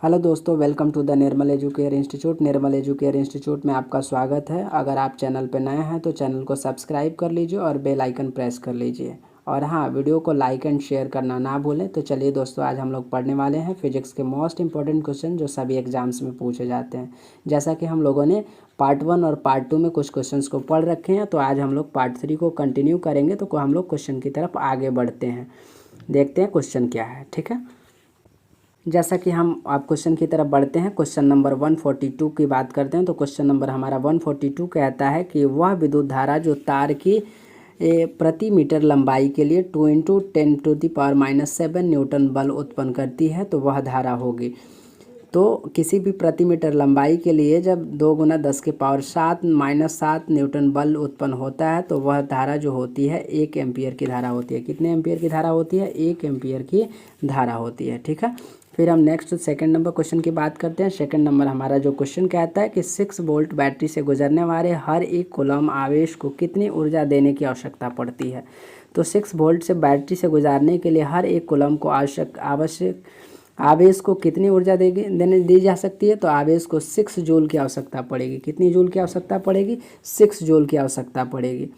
Hello दोस्तों, welcome to the Nirmal educare institute. Nirmal educare institute में आपका स्वागत है। अगर आप चैनल पर नए हैं तो चैनल को सब्सक्राइब कर लीजिए और बेल आइकन प्रेस कर लीजिए। और हाँ, वीडियो को लाइक एंड शेयर करना ना भूलें। तो चलिए दोस्तों, आज हम लोग पढ़ने वाले हैं फिजिक्स के मोस्ट इंपॉर्टेंट क्वेश्चन जो सभी एग्जाम्स में पूछे जाते हैं। जैसा कि हम लोगों ने पार्ट 1 और पार्ट 2 में कुछ क्वेश्चंस को पढ़ रखे हैं, तो आज हम लोग पार्ट 3 को कंटिन्यू करेंगे। तो हम लोग क्वेश्चन की तरफ आगे बढ़ते हैं, देखते हैं क्वेश्चन क्या है। ठीक है, जैसा कि हम आप क्वेश्चन की तरफ बढ़ते हैं, क्वेश्चन नंबर 142 की बात करते हैं। तो क्वेश्चन नंबर हमारा 142 कहता है कि वह विद्युत धारा जो तार की प्रति मीटर लंबाई के लिए 2 × 10⁻⁻7 न्यूटन बल उत्पन्न करती है, तो वह धारा होगी। तो किसी भी प्रति मीटर लंबाई के लिए जब 2 × 10⁻7 न्यूटन बल उत्पन्न होता है, तो वह धारा जो होती है 1 एम्पियर की धारा होती है। कितने एम्पियर की धारा होती है? 1 एम्पियर की धारा होती है। ठीक है, फिर हम नेक्स्ट सेकंड नंबर क्वेश्चन की बात करते हैं। सेकंड नंबर हमारा जो क्वेश्चन कहता है कि 6 वोल्ट बैटरी से गुजरने वाले हर एक कूलम आवेश को कितनी ऊर्जा देने की आवश्यकता पड़ती है। तो 6 वोल्ट से बैटरी से गुजारने के लिए हर एक कूलम को आवश्यक आवेश को कितनी ऊर्जा दी जा सकती है। तो आवेश को 6 जूल की आवश्यकता पड़ेगी। कितनी जूल की आवश्यकता पड़ेगी? 6 जूल की आवश्यकता पड़ेगी।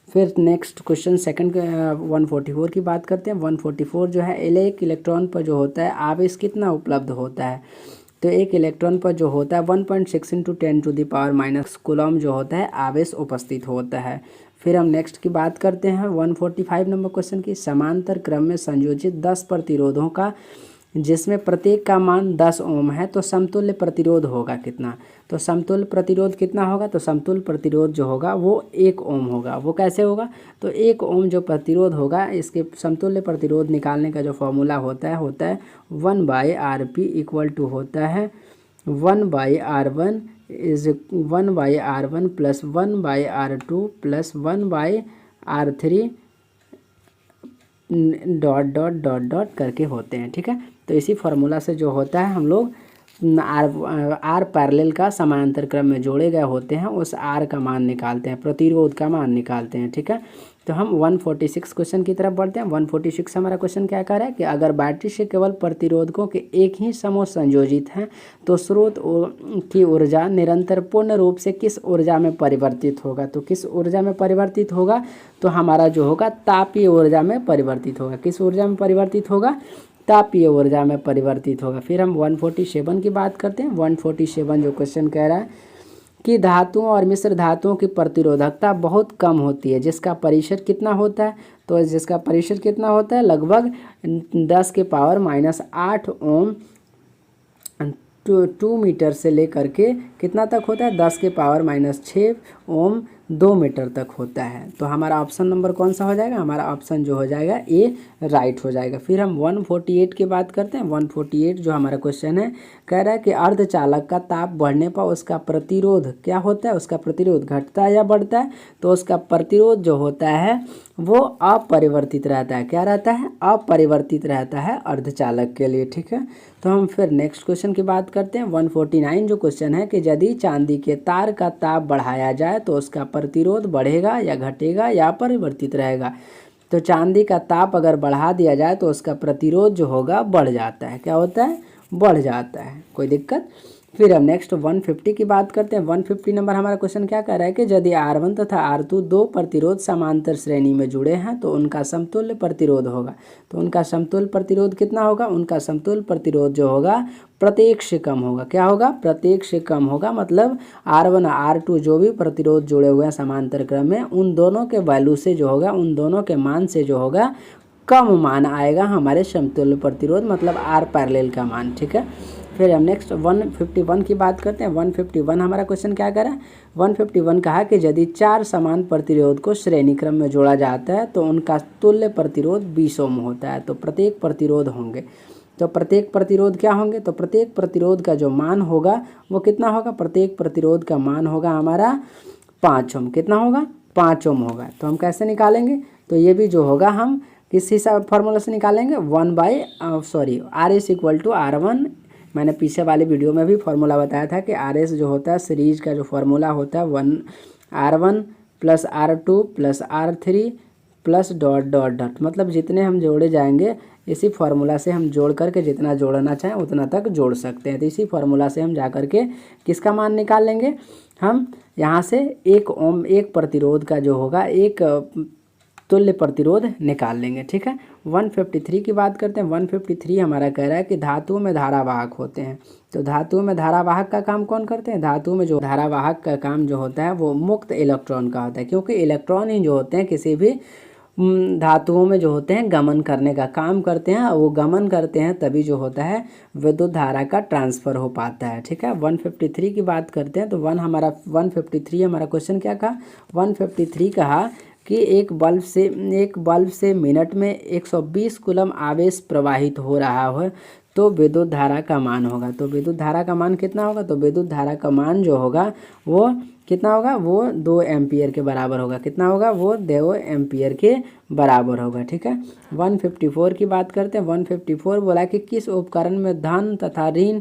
फिर नेक्स्ट क्वेश्चन सेकंड 144 की बात करते हैं। 144 जो है, एक इलेक्ट्रॉन पर जो होता है आवेश कितना उपलब्ध होता है। तो एक इलेक्ट्रॉन पर जो होता है 1.6 × 10⁻⁻⁻ कूलम जो होता है आवेश उपस्थित होता है। फिर हम नेक्स्ट की बात करते हैं 145 नंबर क्वेश्चन की। समांतर क्रम में संयोजित 10 प्रतिरोधों का जिसमें प्रत्येक का मान 10 ओम है, तो समतुल्य प्रतिरोध होगा कितना। तो समतुल्य प्रतिरोध कितना होगा? तो समतुल्य प्रतिरोध जो होगा वो 1 ओम होगा। वो कैसे होगा? तो 1 ओम जो प्रतिरोध होगा, इसके समतुल्य प्रतिरोध निकालने का जो फॉर्मूला होता है 1/Rp इक्वल टू होता है 1/R1 is 1/R1 plus 1/R2 plus 1/R3 dot dot dot dot करके होते हैं। ठीक है, तो इसी फार्मूला से जो होता है हम लोग आर पैरेलल का समानांतर क्रम में जोड़े गए होते हैं, उस आर का मान निकालते हैं, प्रतिरोध का मान निकालते हैं। ठीक है, तो हम 146 क्वेश्चन की तरफ बढ़ते हैं। 146 हमारा क्वेश्चन क्या कह रहा है कि अगर बैटरी से केवल प्रतिरोधकों के एक ही समूह संयोजित हैं, तो स्रोत की ऊर्जा निरंतर पूर्ण रूप से किस ऊर्जा में परिवर्तित होगा। तो किस ऊर्जा में परिवर्तित होगा? तो हमारा जो होगा तापीय ऊर्जा में परिवर्तित होगा। किस ऊर्जा में परिवर्तित होगा? तापीय ऊर्जा में परिवर्तित होगा। फिर हम 147 की बात करते हैं। 147 जो क्वेश्चन कह रहा है कि धातुओं और मिश्र धातुओं की प्रतिरोधकता बहुत कम होती है, जिसका परिशत कितना होता है। तो जिसका परिशत कितना होता है? लगभग 10⁻⁻8 ओम 2 मीटर से लेकर के कितना तक होता है? 10⁻⁻6 ओम 2 मीटर तक होता है। तो हमारा ऑप्शन नंबर कौन सा हो जाएगा? हमारा ऑप्शन जो हो जाएगा ए राइट हो जाएगा। फिर हम 148 की बात करते हैं। 148 जो हमारा क्वेश्चन है, कह रहा है कि अर्धचालक का ताप बढ़ने पर उसका प्रतिरोध क्या होता है? उसका प्रतिरोध घटता है या बढ़ता है? तो उसका प्रतिरोध जो होता है वो अपरिवर्तित रहता है। क्या रहता है? अपरिवर्तित रहता है अर्धचालक के लिए। ठीक है, तो हम फिर नेक्स्ट क्वेश्चन की बात करते हैं। 149 जो क्वेश्चन है कि यदि चांदी के तार का ताप बढ़ाया जाए तो उसका प्रतिरोध बढ़ेगा या घटेगा या परिवर्तित रहेगा। तो चांदी का ताप अगर बढ़ा दिया जाए तो उसका प्रतिरोध जो होगा बढ़ जाता है। क्या होता है? बढ़ जाता है। कोई दिक्कत? फिर हम नेक्स्ट 150 की बात करते हैं। 150 नंबर हमारा क्वेश्चन क्या कह रहा है कि यदि R1 तथा R2 दो प्रतिरोध समांतर श्रेणी में जुड़े हैं तो उनका समतुल्य प्रतिरोध होगा। तो उनका समतुल्य प्रतिरोध कितना होगा? उनका समतुल्य प्रतिरोध जो होगा प्रत्येक से कम होगा। क्या होगा? प्रत्येक से कम होगा। मतलब R1 R2 जो भी प्रतिरोध जुड़े हुए हैं समांतर क्रम में, उन दोनों के वैल्यू से जो होगा, उन दोनों के मान से जो होगा कम मान आएगा हमारे समतुल्य प्रतिरोध, मतलब आर पैरेलल का मान। ठीक है, फिर हम नेक्स्ट 151 की बात करते हैं। 151 हमारा क्वेश्चन क्या कर रहा है? 151 कहा कि यदि 4 समान प्रतिरोध को श्रेणी क्रम में जोड़ा जाता है तो उनका तुल्य प्रतिरोध 20 ओम होता है। तो प्रत्येक प्रतिरोध होंगे, तो प्रत्येक प्रतिरोध क्या होंगे? तो प्रत्येक प्रतिरोध का जो मान होगा वो कितना होगा? प्रत्येक प्रतिरोध का मान होगा हमारा 5 ओम। कितना होगा? 5 ओम होगा। तो हम कैसे निकालेंगे? तो ये भी जो होगा हम किस हिसाब फार्मूला से निकालेंगे? RS equal to R1। मैंने पीछे वाले वीडियो में भी फार्मूला बताया था कि RS जो होता है सीरीज का जो फार्मूला होता है R1 plus R2 plus R3 plus dot dot dot, मतलब जितने हम जोड़े जाएंगे इसी फार्मूला से हम जोड़ करके जितना जोड़ना चाहें उतना तक जोड़ सकते हैं। तो इसी फार्मूला से हम जा करके किसका मान निकाल लेंगे, हम यहाँ से 1 ओम 1 प्रतिरोध का जो होगा एक तुल्य प्रतिरोध निकाल लेंगे। ठीक है, 153 की बात करते हैं। 153 हमारा कह रहा है कि धातुओं में धारावाहक होते हैं। तो धातुओं में धारावाहक का काम कौन करते हैं, धातुओं में जो धारावाहक का काम जो होता है वो मुक्त इलेक्ट्रॉन का होता है, क्योंकि इलेक्ट्रॉन ही जो होते हैं किसी भी धातुओं में जो होते हैं गमन करने का काम करते हैं, वो गमन करते हैं तभी जो होता है विद्युत धारा का ट्रांसफ़र हो पाता है। ठीक है, 153 की बात करते हैं। तो 153 हमारा क्वेश्चन क्या कहा, 153 कहा कि एक बल्ब से मिनट में 120 कूलम आवेश प्रवाहित हो रहा है तो विद्युत धारा का मान होगा। तो विद्युत धारा का मान कितना होगा, तो विद्युत धारा का मान जो होगा वो कितना होगा, वो 2 एम्पियर के बराबर होगा। कितना होगा, वो 2 एम्पियर के बराबर होगा। ठीक है, 154 की बात करते हैं। 154 बोला कि किस उपकरण में धन तथा ऋण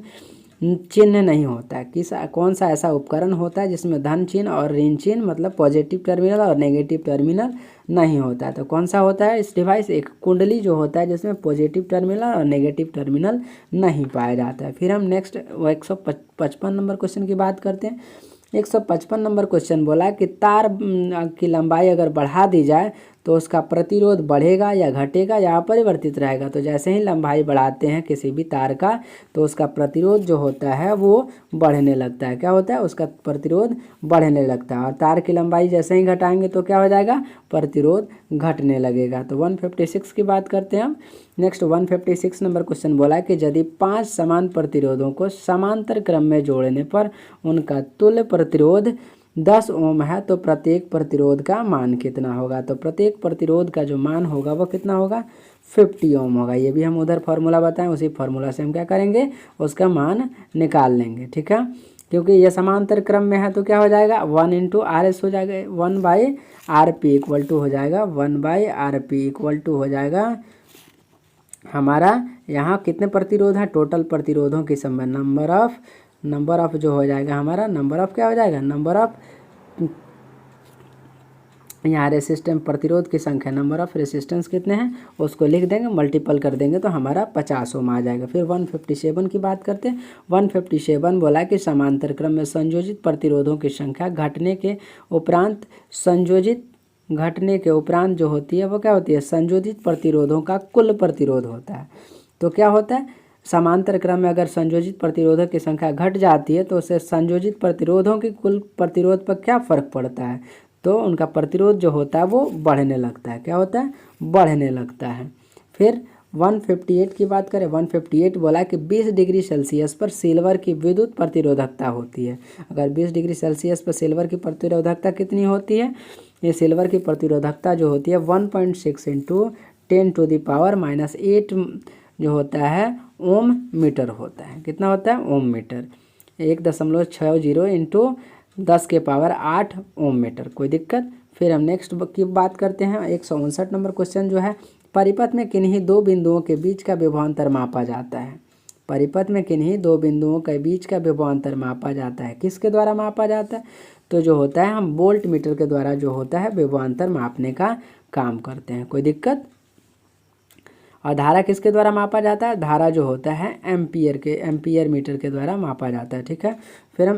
चिन्ह नहीं होता है, कौन सा ऐसा उपकरण होता है जिसमें धन चिन्ह और ऋण चिन्ह मतलब पॉजिटिव टर्मिनल और नेगेटिव टर्मिनल नहीं होता है। तो कौन सा होता है इस डिवाइस, एक कुंडली जो होता है जिसमें पॉजिटिव टर्मिनल और नेगेटिव टर्मिनल नहीं पाया जाता है। फिर हम नेक्स्ट 155 नंबर क्वेश्चन की बात करते हैं। 155 नंबर क्वेश्चन बोला कि तार की लंबाई अगर बढ़ा दी जाए तो उसका प्रतिरोध बढ़ेगा या घटेगा या अपरिवर्तित रहेगा। तो जैसे ही लंबाई बढ़ाते हैं किसी भी तार का तो उसका प्रतिरोध जो होता है वो बढ़ने लगता है। क्या होता है, उसका प्रतिरोध बढ़ने लगता है। और तार की लंबाई जैसे ही घटाएंगे तो क्या हो जाएगा, प्रतिरोध घटने लगेगा। तो 156 की बात करते हैं हम। नेक्स्ट 156 नंबर क्वेश्चन बोला कि यदि 5 समान प्रतिरोधों को समांतर क्रम में जोड़ने पर उनका तुल्य प्रतिरोध 10 ओम है तो प्रत्येक प्रतिरोध का मान कितना होगा। तो प्रत्येक प्रतिरोध का जो मान होगा वो कितना होगा, 50 ओम होगा। ये भी हम उधर फार्मूला बताएं, उसी फार्मूला से हम क्या करेंगे, उसका मान निकाल लेंगे। ठीक है, क्योंकि ये समांतर क्रम में है तो क्या हो जाएगा, 1 × RS हो जाएगा, 1/RP इक्वल टू हो जाएगा 1/RP इक्वल टू हो जाएगा हमारा यहाँ कितने प्रतिरोध है, टोटल प्रतिरोधों की संख्या, नंबर ऑफ जो हो जाएगा हमारा, नंबर ऑफ क्या हो जाएगा, नंबर ऑफ यहाँ रेसिस्टेंस प्रतिरोध की संख्या, नंबर ऑफ रेसिस्टेंस कितने हैं उसको लिख देंगे, मल्टीपल कर देंगे तो हमारा 50 ओम आ जाएगा। फिर 157 की बात करते हैं। 157 बोला कि समांतर क्रम में संयोजित प्रतिरोधों की संख्या घटने के उपरांत जो होती है वो क्या होती है, संयोजित प्रतिरोधों का कुल प्रतिरोध होता है। तो क्या होता है, समांतर क्रम में अगर संयोजित प्रतिरोधों की संख्या घट जाती है तो उससे संयोजित प्रतिरोधों की कुल प्रतिरोध पर क्या फ़र्क पड़ता है, तो उनका प्रतिरोध जो होता है वो बढ़ने लगता है। क्या होता है, बढ़ने लगता है। फिर 158 की बात करें। 158 बोला कि 20 डिग्री सेल्सियस पर सिल्वर की विद्युत प्रतिरोधकता होती है। अगर 20 डिग्री सेल्सियस पर सिल्वर की प्रतिरोधकता कितनी होती है, ये सिल्वर की प्रतिरोधकता जो होती है 1.6 × 10⁻⁻8 जो होता है ओम मीटर होता है। कितना होता है, ओम मीटर, 1.60 × 10⁸ ओम मीटर। कोई दिक्कत। फिर हम नेक्स्ट की बात करते हैं। 159 नंबर क्वेश्चन जो है, परिपथ में किन्हीं दो बिंदुओं के बीच का विभवांतर मापा जाता है। परिपथ में किन्हीं दो बिंदुओं के बीच का विभवांतर मापा जाता है, किसके द्वारा मापा जाता है, तो जो होता है हम वोल्ट मीटर के द्वारा जो होता है विभवांतर मापने का काम करते हैं। कोई दिक्कत। और धारा किसके द्वारा मापा जाता है, धारा जो होता है एम्पियर मीटर के द्वारा मापा जाता है। ठीक है, फिर हम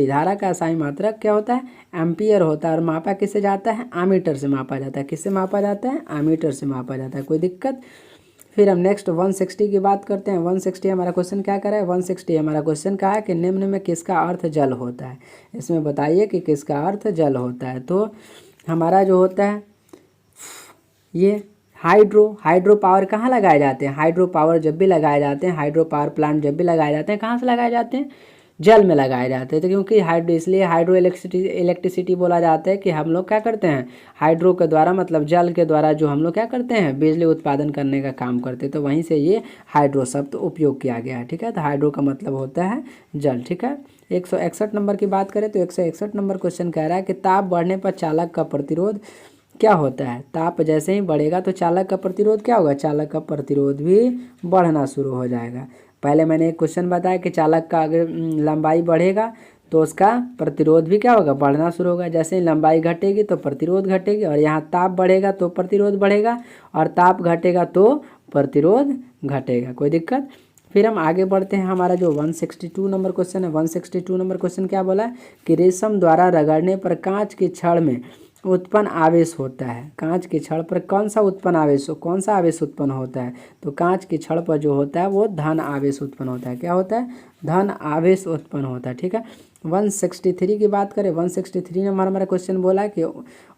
धारा का असाई मात्रक क्या होता है, एम्पियर होता है। और मापा किससे जाता है, आमीटर से मापा जाता है। किससे मापा जाता है, आमीटर से मापा जाता है। कोई दिक्कत। फिर हम नेक्स्ट 160 की बात करते हैं। 160 हमारा क्वेश्चन क्या कर रहा है, 160 हमारा क्वेश्चन क्या है कि निम्न में किसका अर्थ जल होता है, इसमें बताइए कि किसका अर्थ जल होता है। तो हमारा जो होता है ये हाइड्रो पावर कहाँ लगाए जाते हैं, हाइड्रो पावर जब भी लगाए जाते हैं, हाइड्रो पावर प्लांट जब भी लगाए जाते हैं, कहाँ से लगाए जाते हैं, जल में लगाए जाते हैं। तो क्योंकि इसलिए हाइड्रो इलेक्ट्रिसिटी बोला जाता है कि हम लोग क्या करते हैं, हाइड्रो के द्वारा मतलब जल के द्वारा जो हम लोग क्या करते हैं, बिजली उत्पादन करने का काम करते हैं। तो वहीं से ये हाइड्रो शब्द उपयोग किया गया है। ठीक है, तो हाइड्रो का मतलब होता है जल। ठीक है, 161 नंबर की बात करें तो 161 नंबर क्वेश्चन कह रहा है कि ताप बढ़ने पर चालक का प्रतिरोध क्या होता है। ताप जैसे ही बढ़ेगा तो चालक का प्रतिरोध क्या होगा, चालक का प्रतिरोध भी बढ़ना शुरू हो जाएगा। पहले मैंने एक क्वेश्चन बताया कि चालक का अगर लंबाई बढ़ेगा तो उसका प्रतिरोध भी क्या होगा, बढ़ना शुरू होगा। जैसे ही लंबाई घटेगी तो प्रतिरोध घटेगी, और यहाँ ताप बढ़ेगा तो प्रतिरोध बढ़ेगा, और ताप घटेगा तो प्रतिरोध घटेगा। कोई दिक्कत। फिर हम आगे बढ़ते हैं। हमारा जो 162 नंबर क्वेश्चन है, 162 नंबर क्वेश्चन क्या बोला कि रेशम द्वारा रगड़ने पर कांच की छड़ में उत्पन्न आवेश होता है। कांच की छड़ पर कौन सा आवेश उत्पन्न होता है, तो कांच की छड़ पर जो होता है वो धन आवेश उत्पन्न होता है। क्या होता है, धन आवेश उत्पन्न होता है। ठीक है। 163 की बात करें, 163 नंबर हमारा क्वेश्चन बोला कि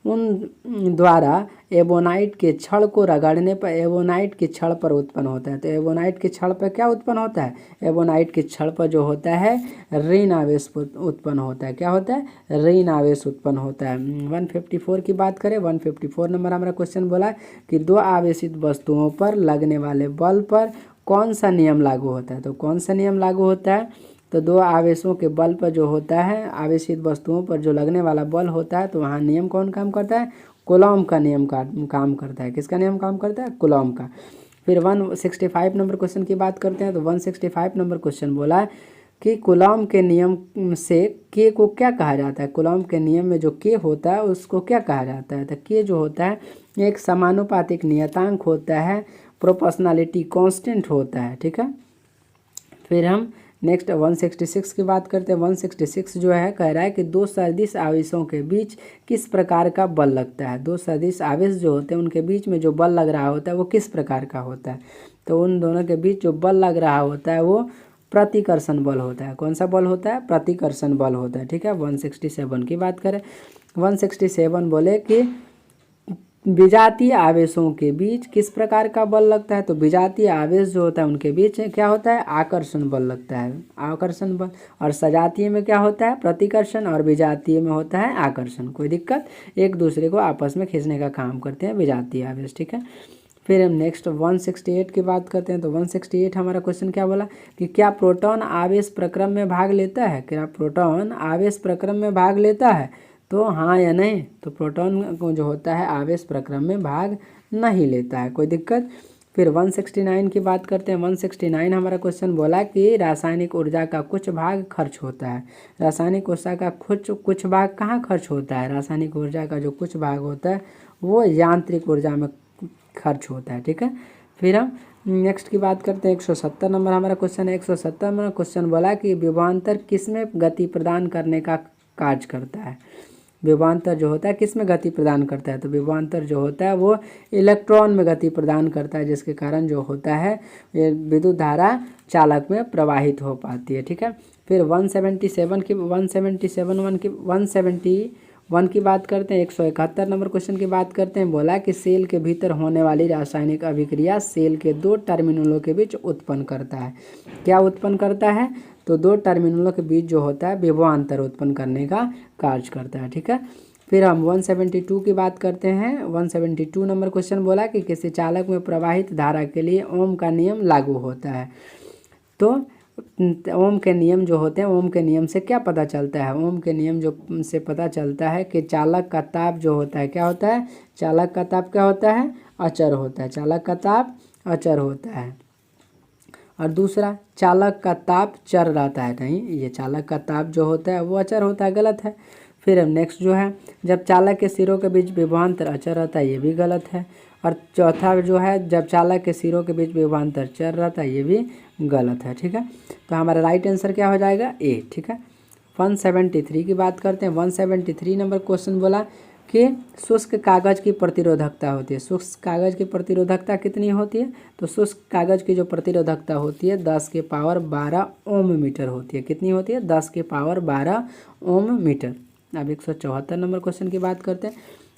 उन द्वारा एबोनाइट के छड़ को रगड़ने पर एबोनाइट की छड़ पर उत्पन्न होता है। तो एबोनाइट की छड़ पर क्या उत्पन्न होता है, एबोनाइट की छड़ पर जो होता है ऋण आवेश उत्पन्न होता है। क्या होता है, ऋण आवेश उत्पन्न होता है। 154 की बात करें, 154 नंबर हमारा क्वेश्चन बोला कि दो आवेशित वस्तुओं पर लगने वाले बल पर कौन सा नियम लागू होता है। तो कौन सा नियम लागू होता है, तो दो आवेशों के बल पर जो होता है, आवेशित वस्तुओं पर जो लगने वाला बल होता है, तो वहाँ नियम कौन काम करता है, कूलॉम का नियम काम करता है। किसका नियम काम करता है, कूलॉम का। फिर 165 नंबर क्वेश्चन की बात करते हैं। तो 165 नंबर क्वेश्चन बोला कि कूलॉम के नियम से के को क्या कहा जाता है। कूलॉम के नियम में जो के होता है उसको क्या कहा जाता है, तो के जो होता है एक समानुपातिक नियतांक होता है, प्रोपोर्शनलिटी कांस्टेंट होता है। ठीक है। फिर हम नेक्स्ट 166 की बात करते हैं। 166 जो है कह रहा है कि दो सदिश आवेशों के बीच किस प्रकार का बल लगता है। दो सदिश आवेश जो होते हैं उनके बीच में जो बल लग रहा होता है वो किस प्रकार का होता है, तो उन दोनों के बीच जो बल लग रहा होता है वो प्रतिकर्षण बल होता है। कौन सा बल होता है, प्रतिकर्षण बल होता है। ठीक है। 167 की बात करें, 167 बोले कि विजातीय आवेशों के बीच किस प्रकार का बल लगता है, तो विजातीय आवेश जो होता है उनके बीच क्या होता है, आकर्षण बल लगता है, आकर्षण बल। और सजातीय में क्या होता है, प्रतिकर्षण, और विजातीय में होता है आकर्षण। कोई दिक्कत, एक दूसरे को आपस में खींचने का काम करते हैं विजातीय आवेश। ठीक है। फिर हम नेक्स्ट 168 की बात करते हैं। तो 168 हमारा क्वेश्चन क्या बोला कि क्या प्रोटॉन आवेश प्रक्रम में भाग लेता है, क्या प्रोटॉन आवेश प्रक्रम में भाग लेता है, तो हाँ या नहीं, तो प्रोटॉन को जो होता है आवेश प्रक्रम में भाग नहीं लेता है। कोई दिक्कत। फिर 169 की बात करते हैं। 169 हमारा क्वेश्चन बोला कि रासायनिक ऊर्जा का कुछ भाग खर्च होता है। रासायनिक ऊर्जा का कुछ भाग कहाँ खर्च होता है, रासायनिक ऊर्जा का जो कुछ भाग होता है वो यांत्रिक ऊर्जा में खर्च होता है। ठीक है। फिर हम नेक्स्ट की बात करते हैं। 170 नंबर हमारा क्वेश्चन है। 170 नंबर क्वेश्चन बोला कि विभवांतर किसमें गति प्रदान करने का कार्य करता है। विभवांतर जो होता है किसमें गति प्रदान करता है, तो विभवांतर जो होता है वो इलेक्ट्रॉन में गति प्रदान करता है, जिसके कारण जो होता है ये विद्युत धारा चालक में प्रवाहित हो पाती है। ठीक है। फिर 171 की बात करते हैं। 171 नंबर क्वेश्चन की बात करते हैं। बोला कि सेल के भीतर होने वाली रासायनिक अभिक्रिया सेल के दो टर्मिनलों के बीच उत्पन्न करता है। क्या उत्पन्न करता है, तो दो टर्मिनलों के बीच जो होता है विभवांतर उत्पन्न करने का कार्य करता है। ठीक है। फिर हम 172 की बात करते हैं। 172 नंबर क्वेश्चन बोला कि किसी चालक में प्रवाहित धारा के लिए ओम का नियम लागू होता है। तो ओम के नियम जो होते हैं, ओम के नियम से क्या पता चलता है, ओम के नियम जो से पता चलता है कि चालक का ताप जो होता है क्या होता है, चालक का ताप क्या होता है, अचर होता है। चालक का ताप अचर होता है। और दूसरा, चालक का ताप चर रहता है, नहीं, ये चालक का ताप जो होता है वो अचर होता है, गलत है। फिर नेक्स्ट जो है, जब चालक के सिरों के बीच विभवांतर अचर रहता है, ये भी गलत है। और चौथा जो है, जब चालक के सिरों के बीच विभवांतर चर रहता है, ये भी गलत है। ठीक है। तो हमारा राइट आंसर क्या हो जाएगा, ए। ठीक है। 173 की बात करते हैं। 173 नंबर क्वेश्चन बोला कि शुष्क कागज़ की प्रतिरोधकता होती है। शुष्क कागज़ की प्रतिरोधकता कितनी होती है, तो शुष्क कागज़ की जो प्रतिरोधकता होती है 10 के पावर 12 ओम मीटर होती है। कितनी होती है, 10 के पावर 12 ओम मीटर। अब 174 नंबर क्वेश्चन की बात करते हैं।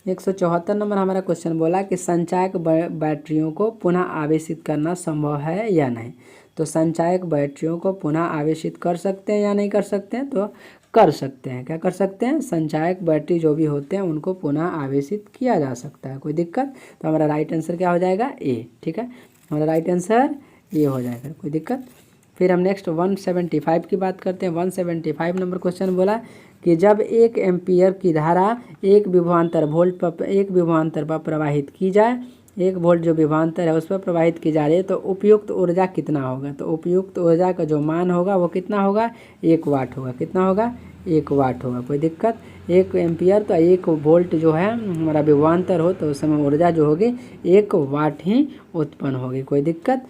174 नंबर हमारा क्वेश्चन बोला कि संचायक बैटरियों को पुनः आवेशित करना संभव है या नहीं। तो संचायक बैटरियों को पुनः आवेशित कर सकते हैं या नहीं कर सकते हैं, तो कर सकते हैं। क्या कर सकते हैं, संचायक बैटरी जो भी होते हैं उनको पुनः आवेशित किया जा सकता है। कोई दिक्कत, तो हमारा राइट आंसर क्या हो जाएगा, ए। ठीक है। हमारा राइट आंसर ये हो जाएगा। कोई दिक्कत। फिर हम नेक्स्ट 175 की बात करते हैं। 175 नंबर क्वेश्चन बोला कि जब 1 एम्पियर की धारा एक विभवांतर पर प्रवाहित की जाए, 1 वोल्ट जो विभवांतर है उस पर प्रवाहित की जा रही है, तो उपयुक्त ऊर्जा कितना होगा। तो उपयुक्त ऊर्जा का जो मान होगा वो कितना होगा, 1 वाट होगा। कितना होगा, 1 वाट होगा। कोई दिक्कत? 1 एम्पियर तो 1 वोल्ट जो है हमारा विभवांतर हो तो उस समय ऊर्जा जो होगी 1 वाट ही उत्पन्न होगी। कोई दिक्कत?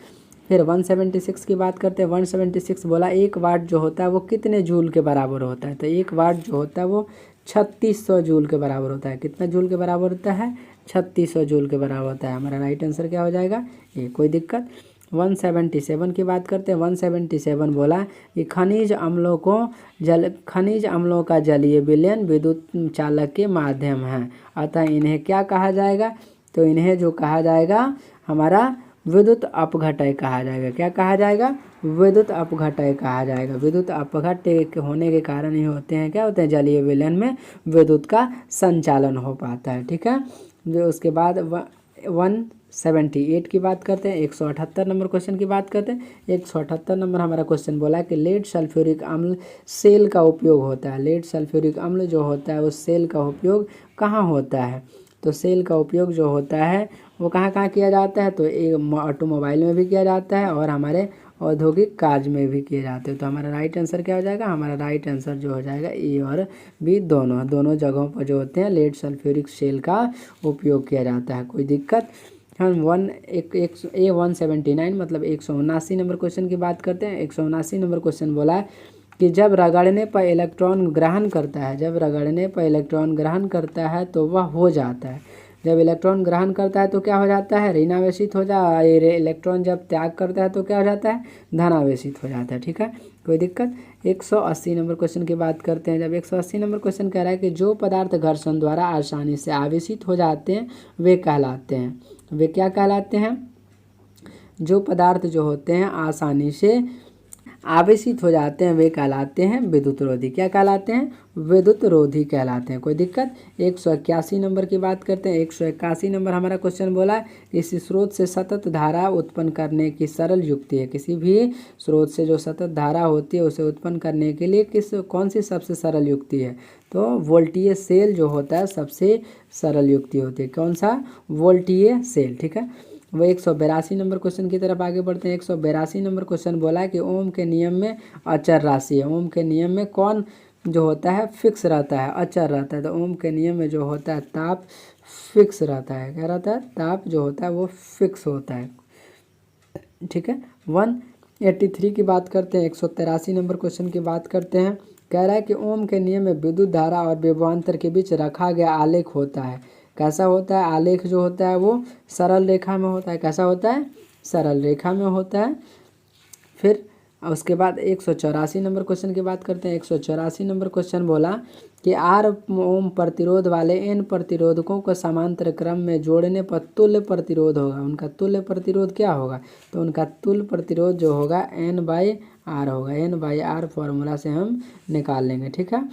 फिर 176 की बात करते हैं। 176 बोला 1 वाट जो होता है वो कितने जूल के बराबर होता है? तो 1 वाट जो होता है वो 3600 जूल के बराबर होता है। कितना जूल के बराबर होता है? 3600 जूल के बराबर होता है। हमारा राइट आंसर क्या हो जाएगा? ये। कोई दिक्कत? 177 की बात करते हैं। 177 बोला कि खनिज अम्लों का जलीय विलयन विद्युत चालक के माध्यम है, अतः इन्हें क्या कहा जाएगा? तो इन्हें जो कहा जाएगा हमारा विद्युत अपघटय कहा जाएगा। क्या कहा जाएगा? विद्युत अपघटय कहा जाएगा। विद्युत अपघट्य होने के कारण ही होते हैं, क्या होते हैं? जलीय विलयन में विद्युत का संचालन हो पाता है। ठीक है। जो उसके बाद 178 की बात करते हैं। 178 नंबर क्वेश्चन की बात करते हैं। 178 नंबर हमारा क्वेश्चन बोला है कि लेड सल्फ्यूरिक अम्ल सेल का उपयोग होता है। लेड सल्फ्यूरिक अम्ल जो होता है उस सेल का उपयोग कहाँ होता है? तो सेल का उपयोग जो होता है वो कहाँ कहाँ किया जाता है? तो एक ऑटोमोबाइल में भी किया जाता है और हमारे औद्योगिक कार्य में भी किए जाते हैं। तो हमारा राइट आंसर क्या हो जाएगा? हमारा राइट आंसर जो हो जाएगा ए और बी दोनों जगहों पर जो होते हैं लेड सल्फ्यूरिक सेल का उपयोग किया जाता है। कोई दिक्कत? हम 179 मतलब 179 नंबर क्वेश्चन की बात करते हैं। 179 नंबर क्वेश्चन बोला है कि जब रगड़ने पर इलेक्ट्रॉन ग्रहण करता है, जब रगड़ने पर इलेक्ट्रॉन ग्रहण करता है तो वह हो जाता है। जब इलेक्ट्रॉन ग्रहण करता है तो क्या हो जाता है? ऋणावेशित हो जा। इलेक्ट्रॉन जब त्याग करता है तो क्या हो जाता है? धनावेशित हो जाता है। ठीक है। कोई दिक्कत? 180 नंबर क्वेश्चन की बात करते हैं। जब 180 नंबर क्वेश्चन कह रहा है कि जो पदार्थ घर्षण द्वारा आसानी से आवेशित हो जाते हैं वे कहलाते हैं। वे क्या कहलाते हैं? जो पदार्थ जो होते हैं आसानी से आवेशित हो जाते हैं वे कहलाते हैं विद्युत रोधी। क्या कहलाते हैं? विद्युत रोधी कहलाते हैं। कोई दिक्कत? 181 नंबर की बात करते हैं। 181 नंबर हमारा क्वेश्चन बोला है इस स्रोत से सतत धारा उत्पन्न करने की सरल युक्ति है। किसी भी स्रोत से जो सतत धारा होती है उसे उत्पन्न करने के लिए कौन सी सबसे सरल युक्ति है? तो वोल्टीय सेल जो होता है सबसे सरल युक्ति होती है। कौन सा? वोल्टीय सेल। ठीक है। वो 182 नंबर क्वेश्चन की तरफ आगे बढ़ते हैं। 182 नंबर क्वेश्चन बोला है कि ओम के नियम में अचर राशि है। ओम के नियम में कौन जो होता है फिक्स रहता है, अचर रहता है? तो ओम के नियम में जो होता है ताप फिक्स रहता है। क्या रहता है? ताप जो होता है वो फिक्स होता है। ठीक है। 183 की बात करते हैं। 183 नंबर क्वेश्चन की बात करते हैं। कह रहा है कि ओम के नियम में विद्युत धारा और विभवांतर के बीच रखा गया आलेख होता है। कैसा होता है? आलेख जो होता है वो सरल रेखा में होता है। कैसा होता है? सरल रेखा में होता है। फिर उसके बाद 184 नंबर क्वेश्चन की बात करते हैं। 184 नंबर क्वेश्चन बोला कि आर ओम प्रतिरोध वाले एन प्रतिरोधकों को समांतर क्रम में जोड़ने पर तुल्य प्रतिरोध होगा। उनका तुल्य प्रतिरोध क्या होगा? तो उनका तुल्य प्रतिरोध जो होगा N/R होगा। N/R फॉर्मूला से हम निकाल लेंगे। ठीक है।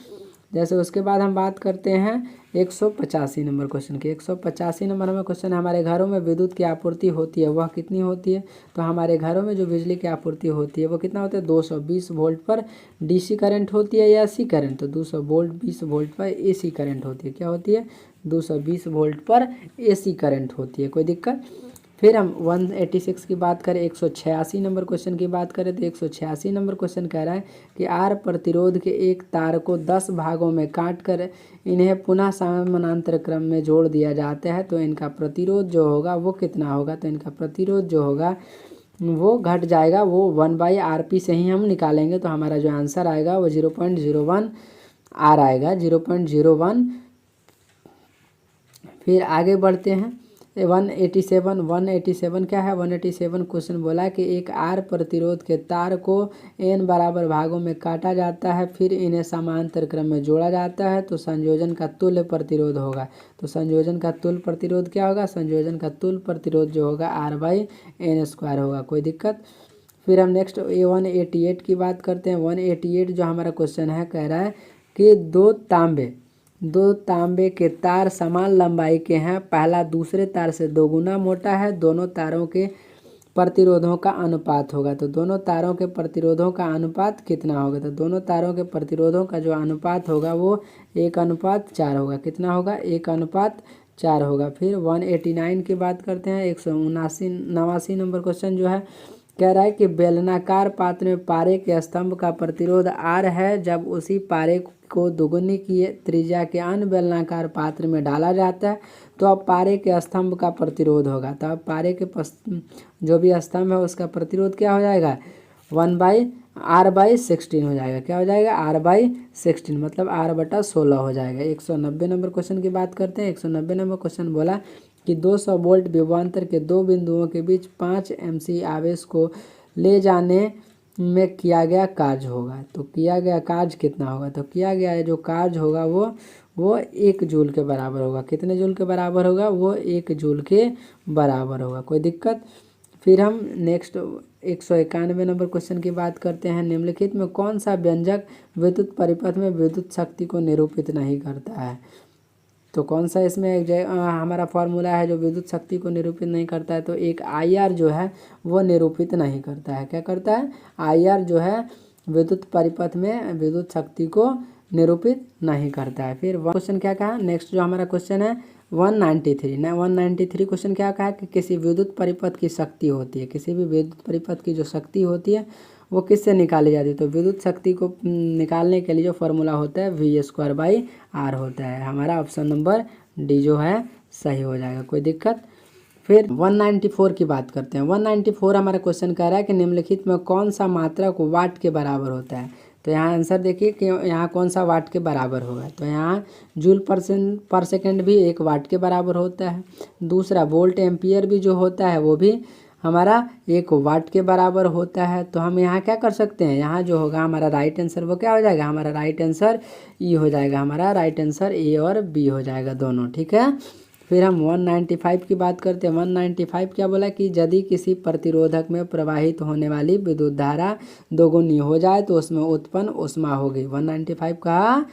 जैसे उसके बाद हम बात करते हैं 185 नंबर क्वेश्चन की। 185 नंबर हमें क्वेश्चन है हमारे घरों में विद्युत की आपूर्ति होती है वह कितनी होती है? तो हमारे घरों में जो बिजली की आपूर्ति होती है वो कितना होता है? 220 वोल्ट पर डीसी करंट होती है या एसी करंट? तो 220 वोल्ट पर एसी करंट होती है। क्या होती है? 220 वोल्ट पर एसी करंट होती है। कोई दिक्कत? फिर हम 186 की बात करें। 186 नंबर क्वेश्चन की बात करें तो 186 नंबर क्वेश्चन कह रहा है कि आर प्रतिरोध के एक तार को 10 भागों में काट कर इन्हें पुनः समानांतर क्रम में जोड़ दिया जाता है तो इनका प्रतिरोध जो होगा वो कितना होगा? तो इनका प्रतिरोध जो होगा वो घट जाएगा, वो 1/RP से ही हम निकालेंगे। तो हमारा जो आंसर आएगा वो 0.01 R आएगा, 0.01। फिर आगे बढ़ते हैं 187 क्या है? 187 क्वेश्चन बोला कि एक आर प्रतिरोध के तार को n बराबर भागों में काटा जाता है फिर इन्हें समांतर क्रम में जोड़ा जाता है तो संयोजन का तुल्य प्रतिरोध होगा। तो संयोजन का तुल्य प्रतिरोध क्या होगा? संयोजन का तुल्य प्रतिरोध जो होगा R/N² होगा। कोई दिक्कत? फिर हम नेक्स्ट 188 की बात करते हैं। 188 जो हमारा क्वेश्चन है कह रहा है कि दो तांबे के तार समान लंबाई के हैं। पहला दूसरे तार से 2 गुना मोटा है। दोनों तारों के प्रतिरोधों का अनुपात होगा। तो दोनों तारों के प्रतिरोधों का अनुपात कितना होगा? तो दोनों तारों के प्रतिरोधों का जो अनुपात होगा वो 1:4 होगा। कितना होगा? 1:4 होगा। फिर 189 की बात करते हैं। 179 नंबर क्वेश्चन जो है कह रहा है कि बेलनाकार पात्र में पारे के स्तंभ का प्रतिरोध R है। जब उसी पारे को दुगुनी की त्रिज्या के अन्य बेलनाकार पात्र में डाला जाता है तो अब पारे के स्तंभ का प्रतिरोध होगा। तो अब पारे के जो भी स्तंभ है उसका प्रतिरोध क्या हो जाएगा, 1/R/16 हो जाएगा। क्या हो जाएगा, R/16, मतलब R/16 हो जाएगा। 190 नंबर क्वेश्चन की बात करते हैं। 190 नंबर क्वेश्चन बोला कि 200 वोल्ट विभवांतर के दो बिंदुओं के बीच 5 MC आवेश को ले जाने में किया गया कार्य होगा। तो किया गया कार्य कितना होगा, तो किया गया जो कार्य होगा वो 1 जूल के बराबर होगा। कितने जूल के बराबर होगा, वो 1 जूल के बराबर होगा। कोई दिक्कत। फिर हम नेक्स्ट 191 नंबर क्वेश्चन की बात करते हैं। निम्नलिखित में कौन सा व्यंजक विद्युत परिपथ में विद्युत शक्ति को निरूपित नहीं करता है। तो कौन सा इसमें हमारा फॉर्मूला है जो विद्युत शक्ति को निरूपित नहीं करता है, तो एक IR जो है वो निरूपित नहीं करता है। क्या करता है, IR जो है विद्युत परिपथ में विद्युत शक्ति को निरूपित नहीं करता है। फिर क्वेश्चन क्या कहा, नेक्स्ट जो हमारा क्वेश्चन है 193 क्वेश्चन क्या कहा कि किसी विद्युत परिपथ की शक्ति होती है, किसी भी विद्युत परिपथ की जो शक्ति होती है वो किससे निकाली जाती है। तो विद्युत शक्ति को निकालने के लिए जो फॉर्मूला होता है V² R होता है। हमारा ऑप्शन नंबर डी जो है सही हो जाएगा। कोई दिक्कत। फिर 194 की बात करते हैं। 194 हमारा क्वेश्चन कह रहा है कि निम्नलिखित में कौन सा मात्रक वाट के बराबर होता है। तो यहाँ आंसर देखिए कि यहाँ कौन सा वाट के बराबर होगा, तो यहाँ जूल पर सेकेंड भी 1 वाट के बराबर होता है। दूसरा वोल्ट एम्पियर भी जो होता है वो भी हमारा 1 वाट के बराबर होता है। तो हम यहाँ क्या कर सकते हैं, यहाँ जो होगा हमारा राइट आंसर वो क्या हो जाएगा, हमारा राइट आंसर ई हो जाएगा। हमारा राइट आंसर ए और बी हो जाएगा दोनों, ठीक है। फिर हम 195 की बात करते हैं। 195 क्या बोला कि यदि किसी प्रतिरोधक में प्रवाहित होने वाली विद्युत धारा दोगुनी हो जाए तो उसमें उत्पन्न ऊष्मा होगी। 195 कहा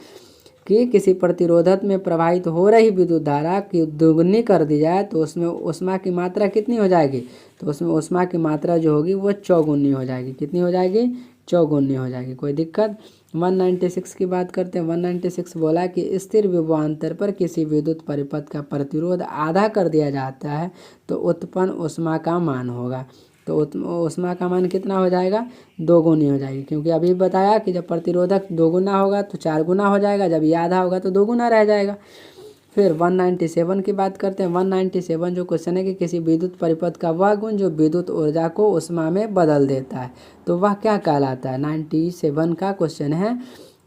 कि किसी प्रतिरोधक में प्रवाहित हो रही विद्युत धारा की दोगुनी कर दी जाए तो उसमें ऊष्मा की मात्रा कितनी हो जाएगी, तो उसमें ऊष्मा की मात्रा जो होगी वो चौगुनी हो जाएगी। कितनी हो जाएगी, चौगुनी हो जाएगी। कोई दिक्कत। 196 की बात करते हैं। 196 बोला कि स्थिर विभवांतर पर किसी विद्युत परिपथ का प्रतिरोध आधा कर दिया जाता है तो उत्पन्न ऊष्मा का मान होगा। तो ऊष्मा का मान कितना हो जाएगा, 2 गुनी हो जाएगी, क्योंकि अभी बताया कि जब प्रतिरोधक 2 गुना होगा तो 4 गुना हो जाएगा, जब ये आधा होगा तो 2 गुना रह जाएगा। फिर 197 की बात करते हैं। 197 जो क्वेश्चन है कि किसी विद्युत परिपथ का वह गुण जो विद्युत ऊर्जा को ऊष्मा में बदल देता है, तो वह क्या कहलाता है। 97 का क्वेश्चन है,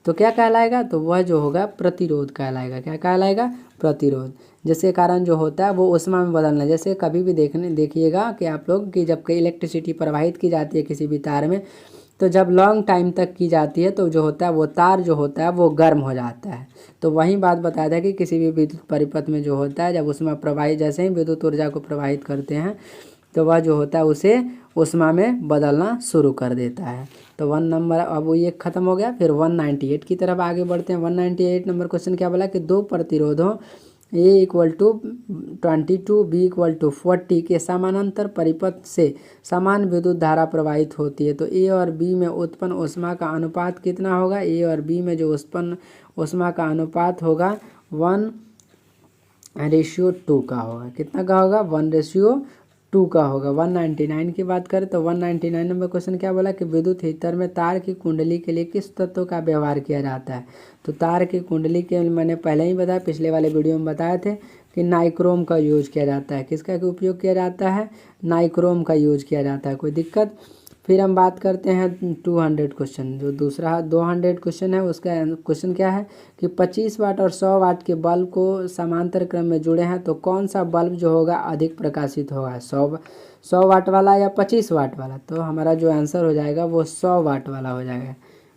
तो क्या कहलाएगा, तो वह जो होगा प्रतिरोध कहलाएगा। क्या कहलाएगा, प्रतिरोध। जिसके कारण जो होता है वो ऊष्मा में बदलना। जैसे कभी भी देखिएगा कि आप लोग कि जब कहीं इलेक्ट्रिसिटी प्रवाहित की जाती है किसी भी तार में, तो जब लॉन्ग टाइम तक की जाती है तो जो होता है वो तार जो होता है वो गर्म हो जाता है। तो वही बात बताया था कि किसी भी विद्युत परिपथ में जो होता है जब उसमें प्रवाहित, जैसे ही विद्युत ऊर्जा को प्रवाहित करते हैं तो वह जो होता है उसे ऊष्मा में बदलना शुरू कर देता है। तो 1 नंबर अब वो ये खत्म हो गया। फिर 198 की तरफ आगे बढ़ते हैं। 198 नंबर क्वेश्चन क्या बोला कि दो प्रतिरोधों A = 22 B = 40 के समानांतर परिपथ से समान विद्युत धारा प्रवाहित होती है, तो A और B में उत्पन्न ऊष्मा का अनुपात कितना होगा। A और B में जो उत्पन्न ऊष्मा का अनुपात होगा 1:2 का होगा। कितना का होगा, 1:2 का होगा। 199 की बात करें तो 199 नंबर क्वेश्चन क्या बोला कि विद्युत हीटर में तार की कुंडली के लिए किस तत्व का व्यवहार किया जाता है। तो तार की कुंडली के मैंने पहले ही बताया, पिछले वाले वीडियो में बताए थे कि नाइक्रोम का यूज किया जाता है। किसका उपयोग किया जाता है, नाइक्रोम का यूज किया जाता है। कोई दिक्कत। फिर हम बात करते हैं 200 क्वेश्चन। जो दूसरा 200 क्वेश्चन है उसका क्वेश्चन क्या है कि 25 वाट और 100 वाट के बल्ब को समांतर क्रम में जुड़े हैं तो कौन सा बल्ब जो होगा अधिक प्रकाशित होगा, 100 वाट वाला या 25 वाट वाला। तो हमारा जो आंसर हो जाएगा वो 100 वाट वाला हो जाएगा।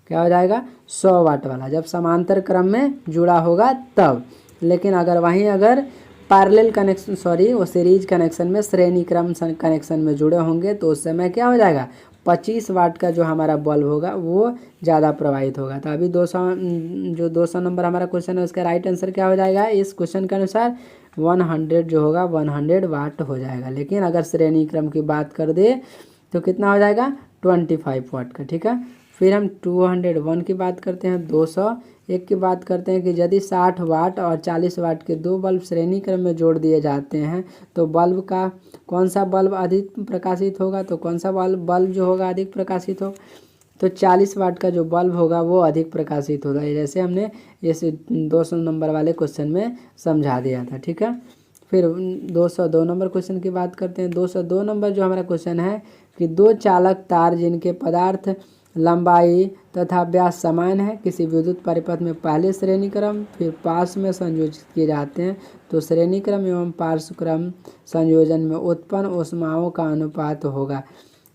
क्या हो जाएगा, 100 वाट वाला, जब समांतर क्रम में जुड़ा होगा तब। लेकिन अगर पैरेलल कनेक्शन वो सीरीज कनेक्शन में श्रेणी क्रम कनेक्शन में जुड़े होंगे तो उस समय क्या हो जाएगा, 25 वाट का जो हमारा बल्ब होगा वो ज़्यादा प्रभावित होगा। तो अभी 200 नंबर हमारा क्वेश्चन है उसका राइट आंसर क्या हो जाएगा, इस क्वेश्चन के अनुसार 100 जो होगा 100 वाट हो जाएगा। लेकिन अगर श्रेणी क्रम की बात कर दे तो कितना हो जाएगा, 25 वाट का। ठीक है। फिर हम 201 की बात करते हैं। 201 की बात करते हैं कि यदि 60 वाट और 40 वाट के दो बल्ब श्रेणी क्रम में जोड़ दिए जाते हैं तो बल्ब का कौन सा बल्ब अधिक प्रकाशित होगा। तो कौन सा बल्ब जो होगा अधिक प्रकाशित होगा, तो 40 वाट का जो बल्ब होगा वो अधिक प्रकाशित होगा। जैसे हमने इस 200 नंबर वाले क्वेश्चन में समझा दिया था, ठीक है। फिर 202 नंबर क्वेश्चन की बात करते हैं। 202 नंबर जो हमारा क्वेश्चन है कि दो चालक तार जिनके पदार्थ लंबाई तथा व्यास समान है किसी विद्युत परिपथ में पहले श्रेणी क्रम फिर पार्श्व में संयोजित किए जाते हैं तो श्रेणी क्रम एवं पार्श्व क्रम संयोजन में उत्पन्न ऊष्माओं का अनुपात होगा।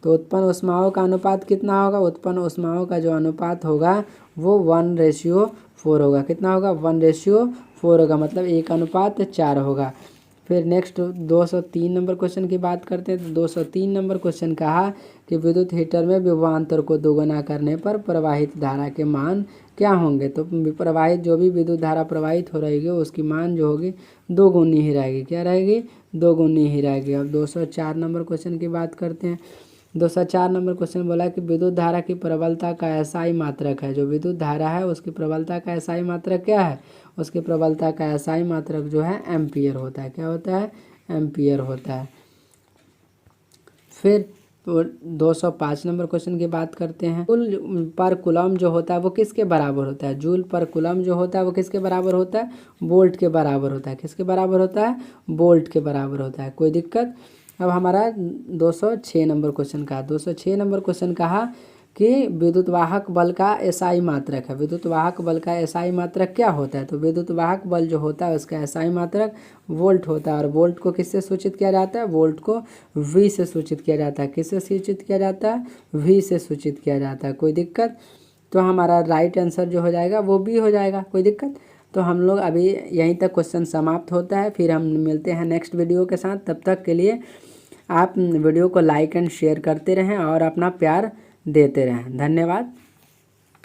तो उत्पन्न ऊष्माओं का अनुपात कितना होगा। उत्पन्न ऊष्माओं का जो अनुपात होगा वो 1:4 होगा। कितना होगा, 1:4 होगा, मतलब 1:4 होगा। फिर नेक्स्ट 203 नंबर क्वेश्चन की बात करते हैं। तो 203 नंबर क्वेश्चन कहा कि विद्युत हीटर में विभवांतर को दोगुना करने पर प्रवाहित धारा के मान क्या होंगे। तो प्रवाहित जो भी विद्युत धारा प्रवाहित हो रहेगी उसकी मान जो होगी दोगुनी ही रहेगी। क्या रहेगी, दोगुनी ही रहेगी। अब 204 नंबर क्वेश्चन की बात करते हैं। 204 नंबर क्वेश्चन बोला कि विद्युत धारा की प्रबलता का एसआई मात्रक है। जो विद्युत धारा है उसकी प्रबलता का एसआई मात्रक क्या है, उसकी प्रबलता का एसआई मात्रक जो है एम्पियर होता है। क्या होता है, एम्पियर होता है। फिर 205 नंबर क्वेश्चन की बात करते हैं। जूल पर कूलम जो होता है वो किसके बराबर होता है। जूल पर कूलम जो होता है वो किसके बराबर होता है, वोल्ट के बराबर होता है। किसके बराबर होता है, वोल्ट के बराबर होता है। कोई दिक्कत। अब हमारा 206 नंबर क्वेश्चन का 206 नंबर क्वेश्चन कहा कि विद्युत वाहक बल का एसआई मात्रक है। विद्युत वाहक बल का एसआई मात्रक क्या होता है। तो विद्युत वाहक बल जो होता है उसका एसआई मात्रक वोल्ट होता है। और वोल्ट को किससे सूचित किया जाता है, वोल्ट को वी से सूचित किया जाता है। किससे सूचित किया जाता है, वी से सूचित किया जाता है। कोई दिक्कत। तो हमारा राइट आंसर जो हो जाएगा वो बी हो जाएगा। कोई दिक्कत। तो हम लोग अभी यहीं तक क्वेश्चन समाप्त होता है। फिर हम मिलते हैं नेक्स्ट वीडियो के साथ। तब तक के लिए आप वीडियो को लाइक एंड शेयर करते रहें और अपना प्यार देते रहें। धन्यवाद।